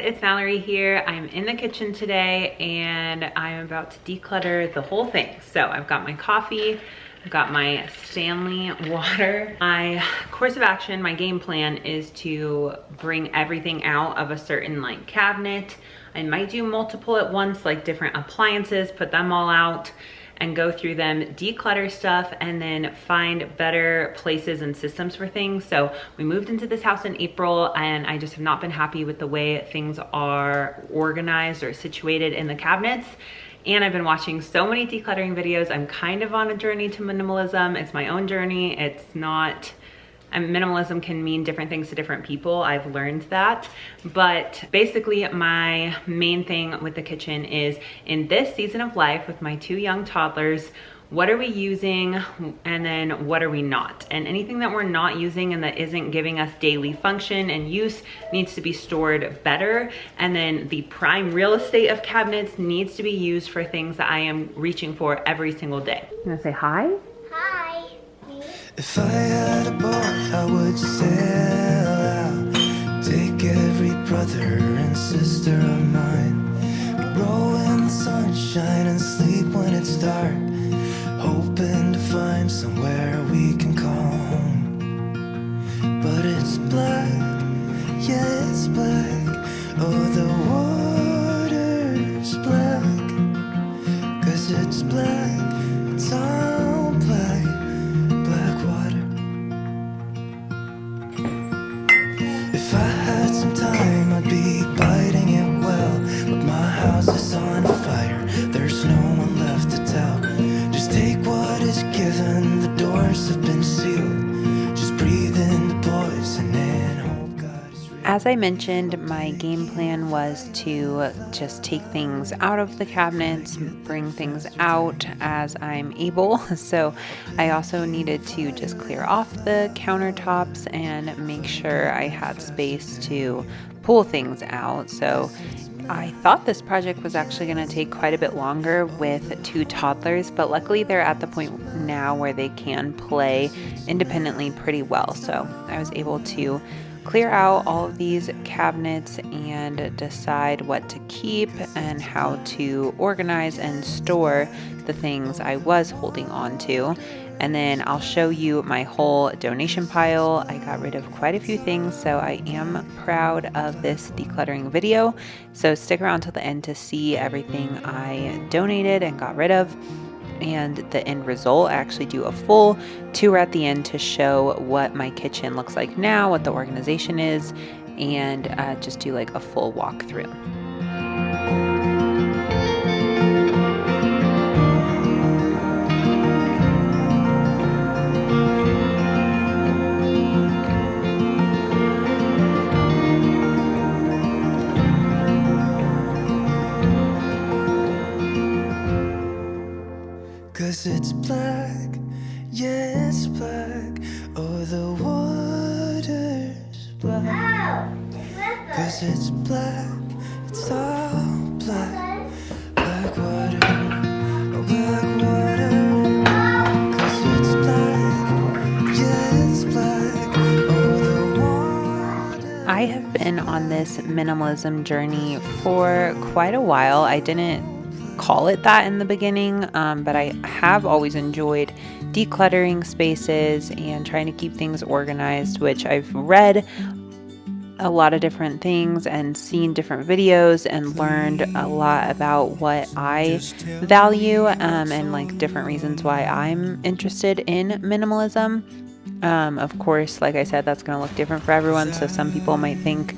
it's Mallory here. I'm in the kitchen today and I'm about to declutter the whole thing. So I've got my coffee, I've got my Stanley water. My course of action, my game plan is to bring everything out of a certain like cabinet. I might do multiple at once, like different appliances, put them all out and go through them, declutter stuff, and then find better places and systems for things. So we moved into this house in April and I just have not been happy with the way things are organized or situated in the cabinets. And I've been watching so many decluttering videos. I'm kind of on a journey to minimalism. It's my own journey. It's not, minimalism can mean different things to different people. I've learned that. But basically my main thing with the kitchen is in this season of life with my two young toddlers, what are we using and then what are we not? And anything that we're not using and that isn't giving us daily function and use needs to be stored better. And then the prime real estate of cabinets needs to be used for things that I am reaching for every single day. You wanna say hi? Hi. If I had a boat, I would sail out, take every brother and sister of mine. We'd roll in the sunshine and sleep when it's dark, hoping to find somewhere we can call home. But it's black, yeah it's black, oh the water's black, 'cause it's black, it's all black. If I had some time, I'd be biting it well, but my house is on fire, there's no one left to tell. Just take what is given, the doors have been sealed. Just breathe in the poison and hope God is real. As I mentioned, my game plan was to just take things out of the cabinets, bring things out as I'm able. So I also needed to just clear off the countertops and make sure I had space to pull things out. So I thought this project was actually going to take quite a bit longer with two toddlers, but luckily they're at the point now where they can play independently pretty well. So I was able to clear out all of these cabinets and decide what to keep and how to organize and store the things I was holding on to. And then I'll show you my whole donation pile. I got rid of quite a few things, so I am proud of this decluttering video. So stick around till the end to see everything I donated and got rid of. And the end result. I actually do a full tour at the end to show what my kitchen looks like now, what the organization is, and just do like a full walkthrough. Cause it's black, yeah it's black, oh the water's black. Cause it's black, it's all black, black water, oh black water. Cause it's black, yeah it's black, oh the water. I have been on this minimalism journey for quite a while. I didn't call it that in the beginning, but I have always enjoyed decluttering spaces and trying to keep things organized, which I've read a lot of different things and seen different videos and learned a lot about what I value and like different reasons why I'm interested in minimalism. Of course, like I said, that's going to look different for everyone. So some people might think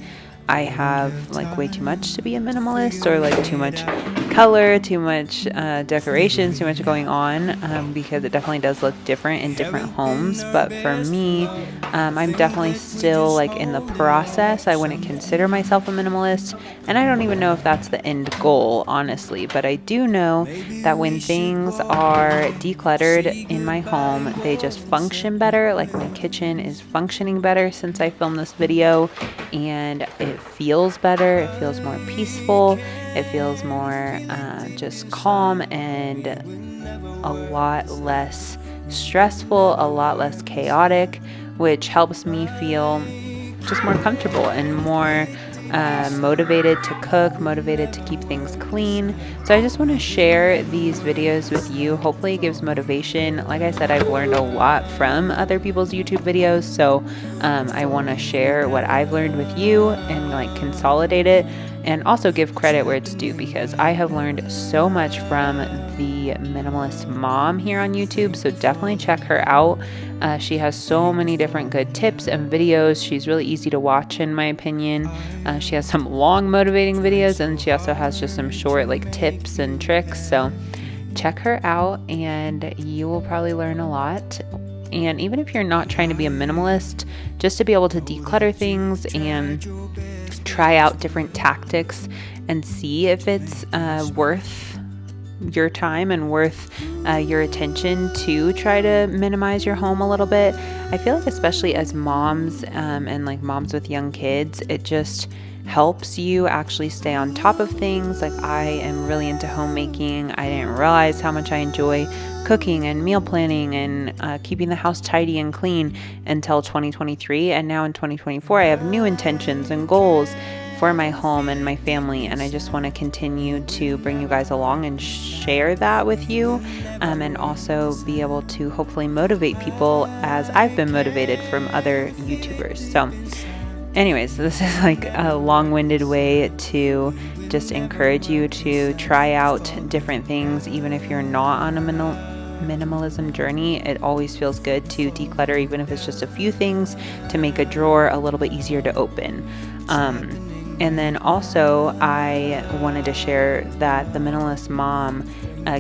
I have like way too much to be a minimalist, or like too much color, too much decorations, too much going on, because it definitely does look different in different homes. But for me, I'm definitely still like in the process. I wouldn't consider myself a minimalist, and I don't even know if that's the end goal, honestly. But I do know that when things are decluttered in my home, they just function better. Like my kitchen is functioning better since I filmed this video, and it feels better. It feels more peaceful. It feels more just calm and a lot less stressful, a lot less chaotic, which helps me feel just more comfortable and more motivated to cook, motivated to keep things clean. So I just want to share these videos with you. Hopefully it gives motivation. Like I said, I've learned a lot from other people's YouTube videos. So I want to share what I've learned with you and like consolidate it, and also give credit where it's due, because I have learned so much from the Minimalist Mom here on YouTube. So definitely check her out. She has so many different good tips and videos. She's really easy to watch in my opinion. She has some long motivating videos, and she also has just some short like tips and tricks. So check her out and you will probably learn a lot. And even if you're not trying to be a minimalist, just to be able to declutter things and try out different tactics and see if it's worth your time and worth your attention to try to minimize your home a little bit. I feel like especially as moms and like moms with young kids, it just helps you actually stay on top of things. Like I am really into homemaking. I didn't realize how much I enjoy cooking and meal planning and keeping the house tidy and clean until 2023. And now in 2024, I have new intentions and goals for my home and my family, and I just want to continue to bring you guys along and share that with you, and also be able to hopefully motivate people as I've been motivated from other YouTubers. So anyways, this is like a long-winded way to just encourage you to try out different things. Even if you're not on a minimalism journey, it always feels good to declutter, even if it's just a few things, to make a drawer a little bit easier to open. And then also I wanted to share that the Minimalist Mom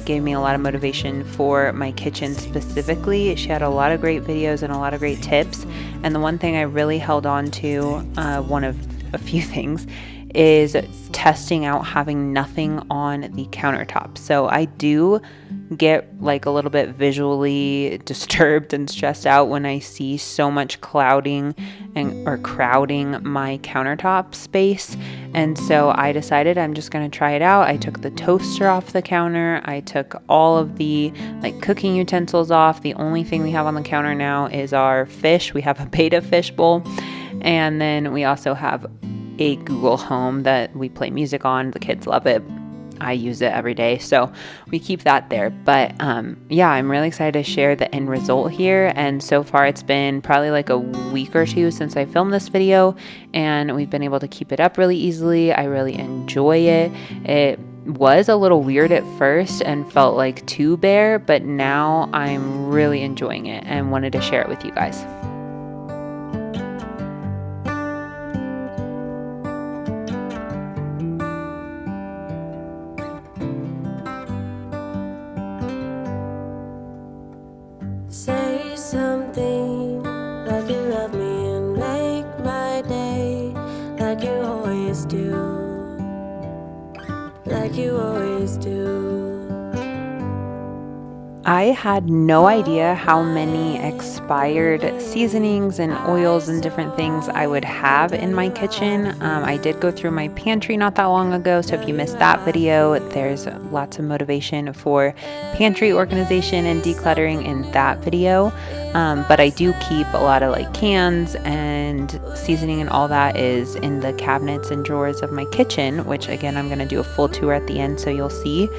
gave me a lot of motivation for my kitchen specifically. She had a lot of great videos and a lot of great tips. And the one thing I really held on to, one of a few things, is testing out having nothing on the countertop. So I do get like a little bit visually disturbed and stressed out when I see so much clouding or crowding my countertop space. And so I decided I'm just going to try it out. I took the toaster off the counter. I took all of the like cooking utensils off. The only thing we have on the counter now is our fish. We have a betta fish bowl. And then we also have a Google Home that we play music on. The kids love it. I use it every day, so we keep that there. But yeah, I'm really excited to share the end result here. And so far it's been probably like a week or two since I filmed this video, and we've been able to keep it up really easily. I really enjoy it. It was a little weird at first and felt like too bare, but now I'm really enjoying it and wanted to share it with you guys. Say something like you love me and make my day, like you always do, like you always do. I had no idea how many expired seasonings and oils and different things I would have in my kitchen. I did go through my pantry not that long ago, so if you missed that video, there's lots of motivation for pantry organization and decluttering in that video. But I do keep a lot of like cans and seasoning and all that is in the cabinets and drawers of my kitchen, which again, I'm going to do a full tour at the end so you'll see.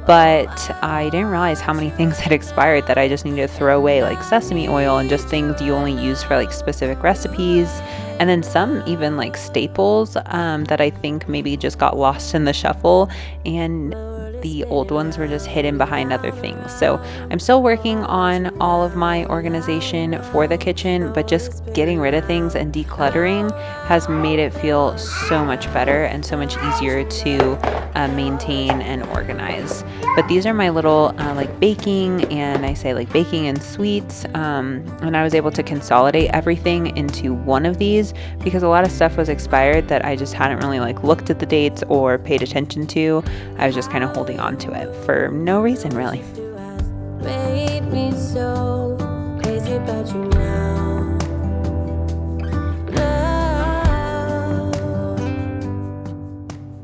But I didn't realize how many things had expired that I just needed to throw away, like sesame oil and just things you only use for like specific recipes. And then some even like staples that I think maybe just got lost in the shuffle, and the old ones were just hidden behind other things. So I'm still working on all of my organization for the kitchen, but just getting rid of things and decluttering has made it feel so much better and so much easier to maintain and organize. But these are my little like baking, and I say like baking and sweets, and I was able to consolidate everything into one of these because a lot of stuff was expired that I just hadn't really like looked at the dates or paid attention to. I was just kind of holding on to it for no reason really. Made me so crazy about you now.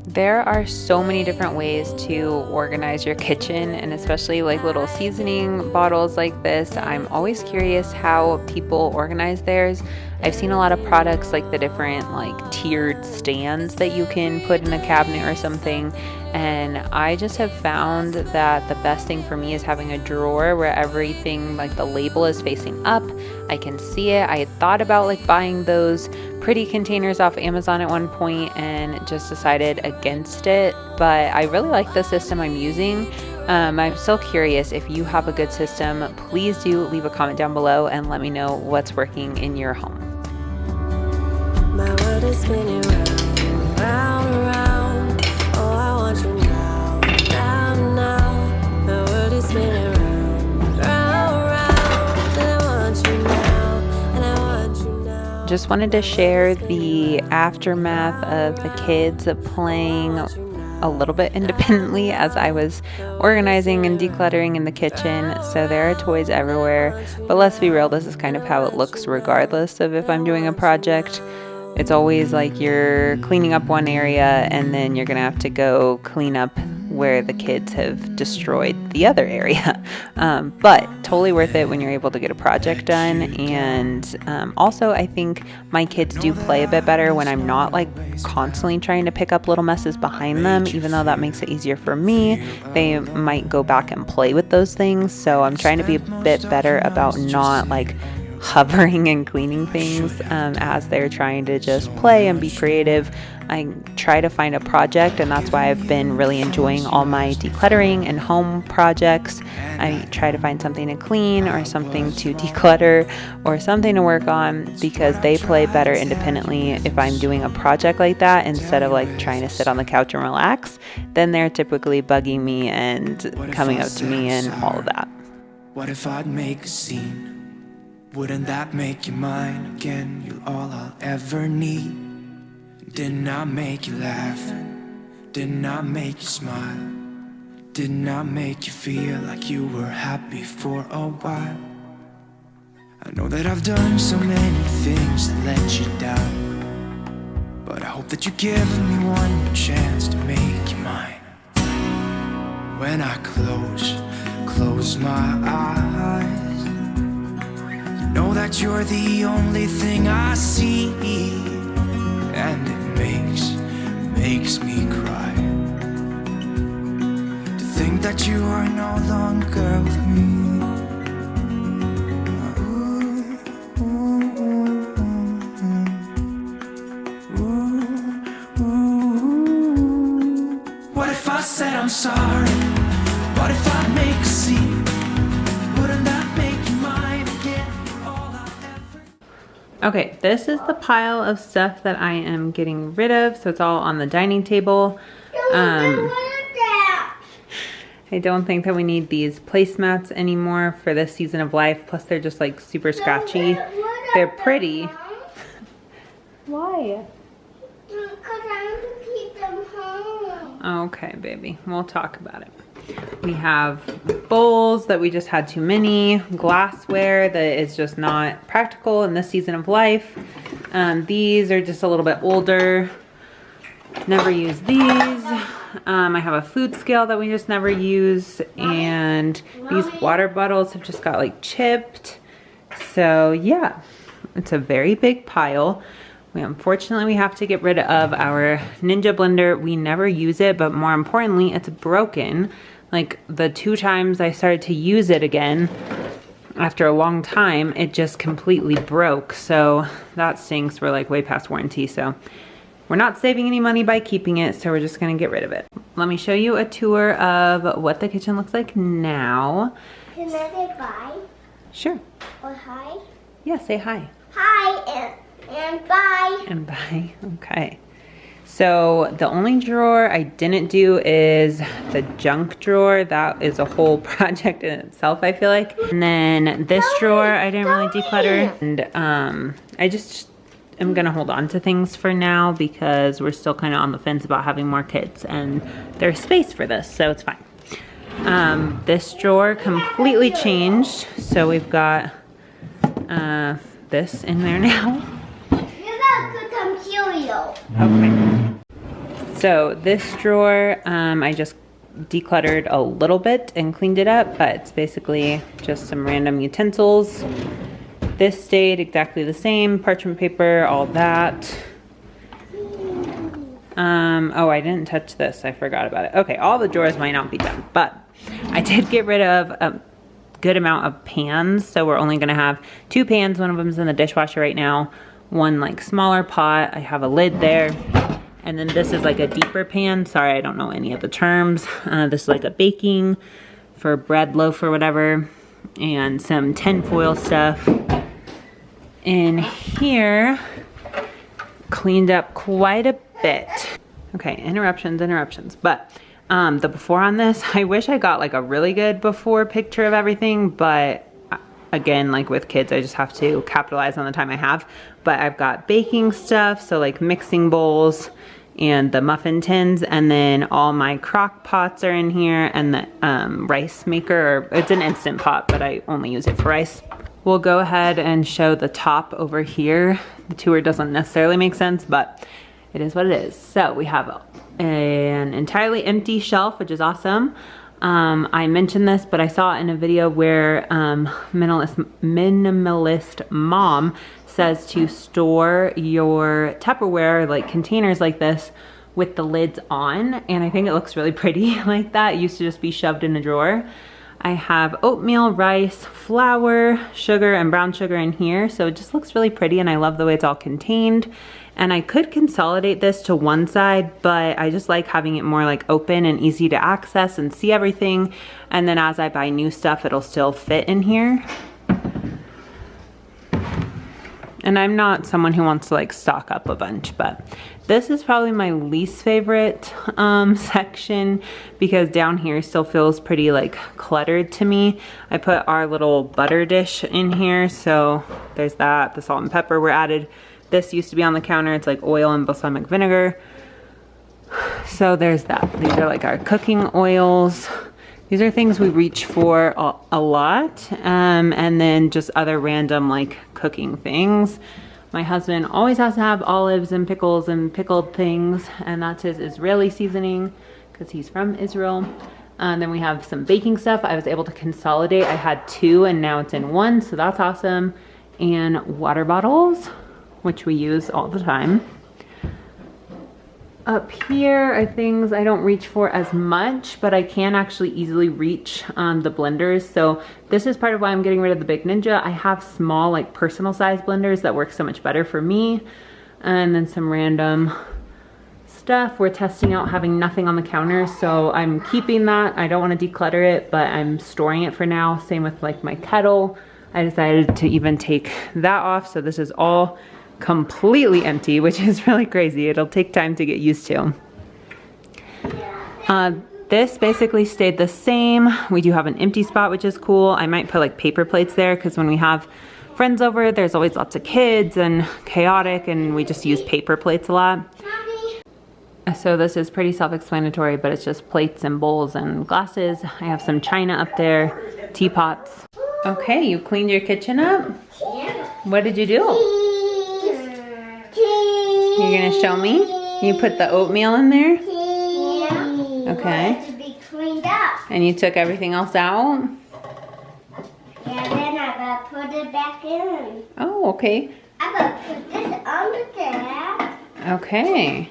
There are so many different ways to organize your kitchen, and especially like little seasoning bottles like this. I'm always curious how people organize theirs. I've seen a lot of products like the different like tiered stands that you can put in a cabinet or something. And I just have found that the best thing for me is having a drawer where everything, like the label, is facing up. I can see it. I had thought about like buying those pretty containers off Amazon at one point and just decided against it. But I really like the system I'm using. I'm still curious if you have a good system. Please do leave a comment down below and let me know what's working in your home. My world is spinning round, round, round. Oh, I want you now, now, now. My world is spinning round, round, round. And I want you now, and I want you now. Just wanted to share the aftermath of the kids playing a little bit independently as I was organizing and decluttering in the kitchen. So there are toys everywhere, but let's be real, this is kind of how it looks regardless of if I'm doing a project. It's always like you're cleaning up one area and then you're gonna have to go clean up where the kids have destroyed the other area. But totally worth it when you're able to get a project done. And also I think my kids do play a bit better when I'm not like constantly trying to pick up little messes behind them. Even though that makes it easier for me, they might go back and play with those things. So I'm trying to be a bit better about not like hovering and cleaning things as they're trying to just play and be creative. I try to find a project, and that's why I've been really enjoying all my decluttering and home projects. I try to find something to clean or something to declutter or something to work on, because they play better independently if I'm doing a project like that instead of like trying to sit on the couch and relax. Then they're typically bugging me and coming up to me and all of that. What if I'd make a scene? Wouldn't that make you mine again? You're all I'll ever need. Didn't I make you laugh? Didn't I make you smile? Didn't I make you feel like you were happy for a while? I know that I've done so many things that let you down, but I hope that you give me one more chance to make you mine. When I close my eyes, know that you're the only thing I see, and it makes me cry to think that you are no longer with me. What if I said I'm sorry? What if I make a scene? Wouldn't that make you mine again? Okay, this is the pile of stuff that I am getting rid of. So it's all on the dining table. I don't think that we need these placemats anymore for this season of life. Plus they're just like super scratchy. They're pretty. Why? Because I want to keep them home. Okay, baby, we'll talk about it. We have bowls that we just had too many, glassware that is just not practical in this season of life. These are just a little bit older. Never use these. I have a food scale that we just never use, and these water bottles have just got like chipped. So yeah, it's a very big pile. Unfortunately, we have to get rid of our Ninja blender. We never use it, but more importantly, it's broken. Like the 2 times I started to use it again after a long time, it just completely broke. So that stinks. We're like way past warranty. So we're not saving any money by keeping it. So we're just going to get rid of it. Let me show you a tour of what the kitchen looks like now. Can I say bye? Sure. Or hi? Yeah, say hi. Hi and bye. And bye. Okay. So the only drawer I didn't do is the junk drawer. That is a whole project in itself, I feel like. And then this drawer I didn't really declutter. And I just am gonna hold on to things for now because we're still kind of on the fence about having more kids and there's space for this, so it's fine. This drawer completely changed. So we've got this in there now. You're gonna put some cereal. Okay. So this drawer, I just decluttered a little bit and cleaned it up, but it's basically just some random utensils. This stayed exactly the same, parchment paper, all that. Oh, I didn't touch this. I forgot about it. Okay, all the drawers might not be done, but I did get rid of a good amount of pans. So we're only gonna have 2 pans. One of them's in the dishwasher right now. One like smaller pot. I have a lid there. And then this is like a deeper pan. Sorry, I don't know any of the terms. This is like a baking for bread loaf or whatever. And some tinfoil stuff. In here, cleaned up quite a bit. Okay, interruptions. But the before on this, I wish I got like a really good before picture of everything, but again, like with kids, I just have to capitalize on the time I have. But I've got baking stuff, so like mixing bowls and the muffin tins, and then all my crock pots are in here, and the rice maker, it's an Instant Pot, but I only use it for rice. We'll go ahead and show the top over here. The tour doesn't necessarily make sense, but it is what it is. So we have an entirely empty shelf, which is awesome. I mentioned this, but I saw in a video where minimalist mom says to store your Tupperware, like containers like this, with the lids on, and I think it looks really pretty like that. It used to just be shoved in a drawer. I have oatmeal, rice, flour, sugar, and brown sugar in here, so it just looks really pretty, and I love the way it's all contained. And I could consolidate this to one side, but I just like having it more like open and easy to access and see everything. And then as I buy new stuff, it'll still fit in here. And I'm not someone who wants to like stock up a bunch, but this is probably my least favorite section, because down here still feels pretty like cluttered to me. I put our little butter dish in here, so there's that. The salt and pepper were added. This used to be on the counter. It's like oil and balsamic vinegar. So there's that. These are like our cooking oils. These are things we reach for a lot. And then just other random like cooking things. My husband always has to have olives and pickles and pickled things. And that's his Israeli seasoning because he's from Israel. And then we have some baking stuff. I was able to consolidate. I had 2 and now it's in 1. So that's awesome. And water bottles, which we use all the time. Up here are things I don't reach for as much, but I can actually easily reach the blenders. So this is part of why I'm getting rid of the Big Ninja. I have small, like personal size blenders that work so much better for me. And then some random stuff. We're testing out having nothing on the counter, so I'm keeping that. I don't want to declutter it, but I'm storing it for now. Same with like my kettle. I decided to even take that off, so this is all completely empty, which is really crazy. It'll take time to get used to. This basically stayed the same. We do have an empty spot, which is cool. I might put like paper plates there, because when we have friends over, there's always lots of kids and chaotic, and we just use paper plates a lot. So this is pretty self-explanatory, but it's just plates and bowls and glasses. I have some china up there, teapots. Okay, you cleaned your kitchen up? Yeah. What did you do? You're gonna show me? You put the oatmeal in there? Yeah. Okay. To be cleaned up. And you took everything else out? Yeah, then I gotta put it back in. Oh, okay. I gotta put this under there. Okay.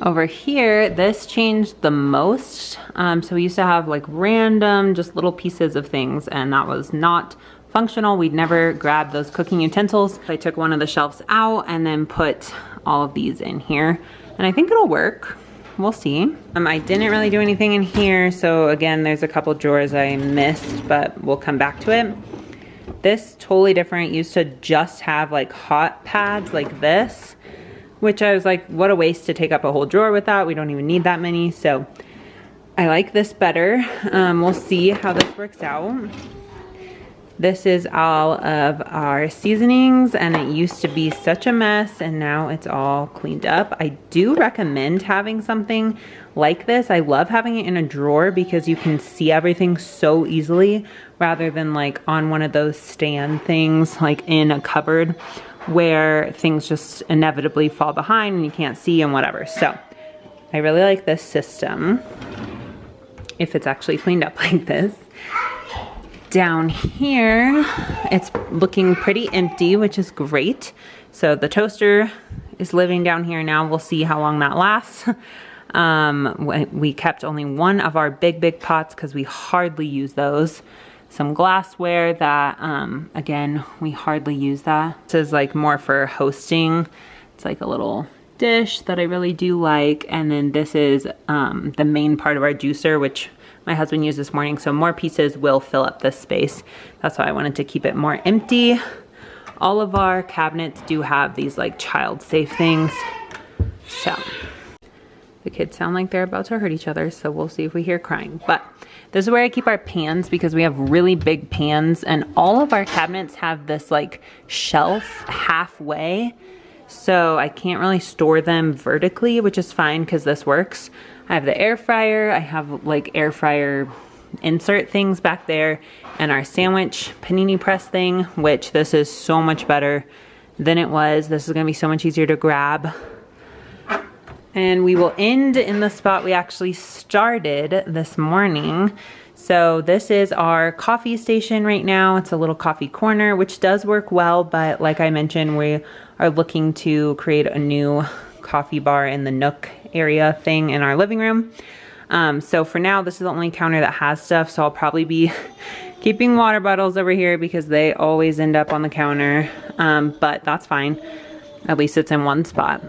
Over here, this changed the most. So we used to have like random, just little pieces of things, and that was not functional. We'd never grab those cooking utensils. I took one of the shelves out and then put all of these in here, and I think it'll work. We'll see. I didn't really do anything in here, so again, there's a couple drawers I missed, but we'll come back to it. This totally different. Used to just have like hot pads like this, which I was like, what a waste to take up a whole drawer with that. We don't even need that many, so I like this better. We'll see how this works out. This is all of our seasonings, and it used to be such a mess, and now it's all cleaned up. I do recommend having something like this. I love having it in a drawer because you can see everything so easily, rather than like on one of those stand things like in a cupboard where things just inevitably fall behind and you can't see and whatever. So I really like this system, if it's actually cleaned up like this. Down here, it's looking pretty empty, which is great. So the toaster is living down here now. We'll see how long that lasts. We kept only one of our big pots because we hardly use those. Some glassware that, again, we hardly use that. This is like more for hosting. It's like a little dish that I really do like. And then this is the main part of our juicer, which my husband used this morning. So more pieces will fill up this space. That's why I wanted to keep it more empty. All of our cabinets do have these like child safe things. So the kids sound like they're about to hurt each other, so we'll see if we hear crying. But this is where I keep our pans because we have really big pans, and all of our cabinets have this like shelf halfway. So I can't really store them vertically, which is fine because this works. I have the air fryer. I have like air fryer insert things back there, and our sandwich panini press thing, which this is so much better than it was. This is gonna be so much easier to grab. And we will end in the spot we actually started this morning. So this is our coffee station right now. It's a little coffee corner, which does work well, but like I mentioned, we are looking to create a new coffee bar in the nook area thing in our living room. So for now, this is the only counter that has stuff, so I'll probably be keeping water bottles over here because they always end up on the counter, but that's fine. At least it's in one spot.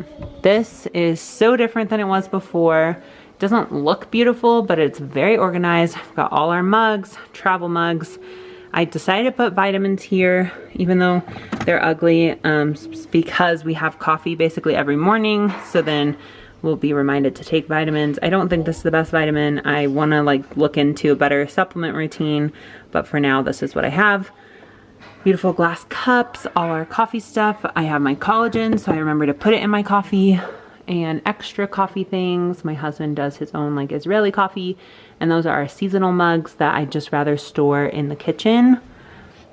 This is so different than it was before. It doesn't look beautiful, but it's very organized. We've got all our mugs, travel mugs. I decided to put vitamins here, even though they're ugly, because we have coffee basically every morning. So then we'll be reminded to take vitamins. I don't think this is the best vitamin. I wanna like look into a better supplement routine, but for now, this is what I have. Beautiful glass cups, all our coffee stuff. I have my collagen, so I remember to put it in my coffee, and extra coffee things. My husband does his own like Israeli coffee, and those are our seasonal mugs that I just rather store in the kitchen.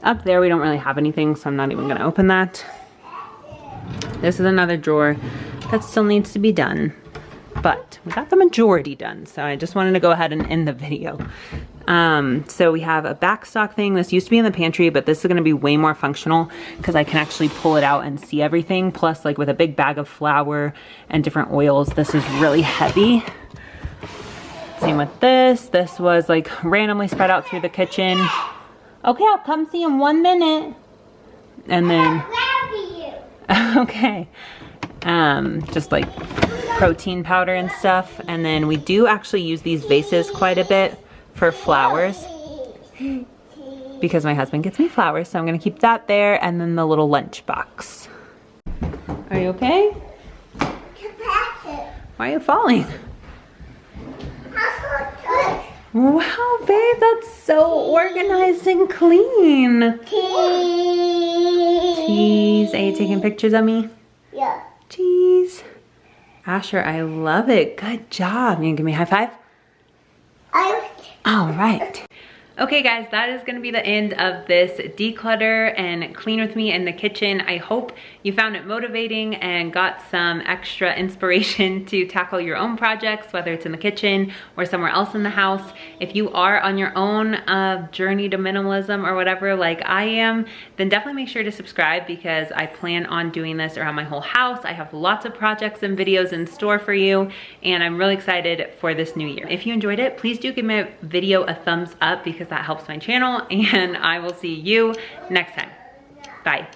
Up there, we don't really have anything, so I'm not even gonna open that. This is another drawer that still needs to be done, but we got the majority done, so I just wanted to go ahead and end the video. So we have a backstock thing. This used to be in the pantry, but this is gonna be way more functional because I can actually pull it out and see everything. Plus, like with a big bag of flour and different oils, this is really heavy. Same with this. This was like randomly spread out through the kitchen. Okay, I'll come see in 1 minute. And then, okay. Just like protein powder and stuff. And then we do actually use these vases quite a bit for flowers because my husband gets me flowers, so I'm gonna keep that there, and then the little lunch box. Are you okay? Why are you falling? Wow, babe, that's so organized and clean. Cheese. Are you taking pictures of me? Yeah. Cheese. Asher, I love it. Good job. You gonna give me a high five? All right. Okay guys, that is gonna be the end of this declutter and clean with me in the kitchen. I hope you found it motivating and got some extra inspiration to tackle your own projects, whether it's in the kitchen or somewhere else in the house. If you are on your own journey to minimalism or whatever like I am, then definitely make sure to subscribe because I plan on doing this around my whole house. I have lots of projects and videos in store for you, and I'm really excited for this new year. If you enjoyed it, please do give my video a thumbs up because that helps my channel, and I will see you next time. Bye.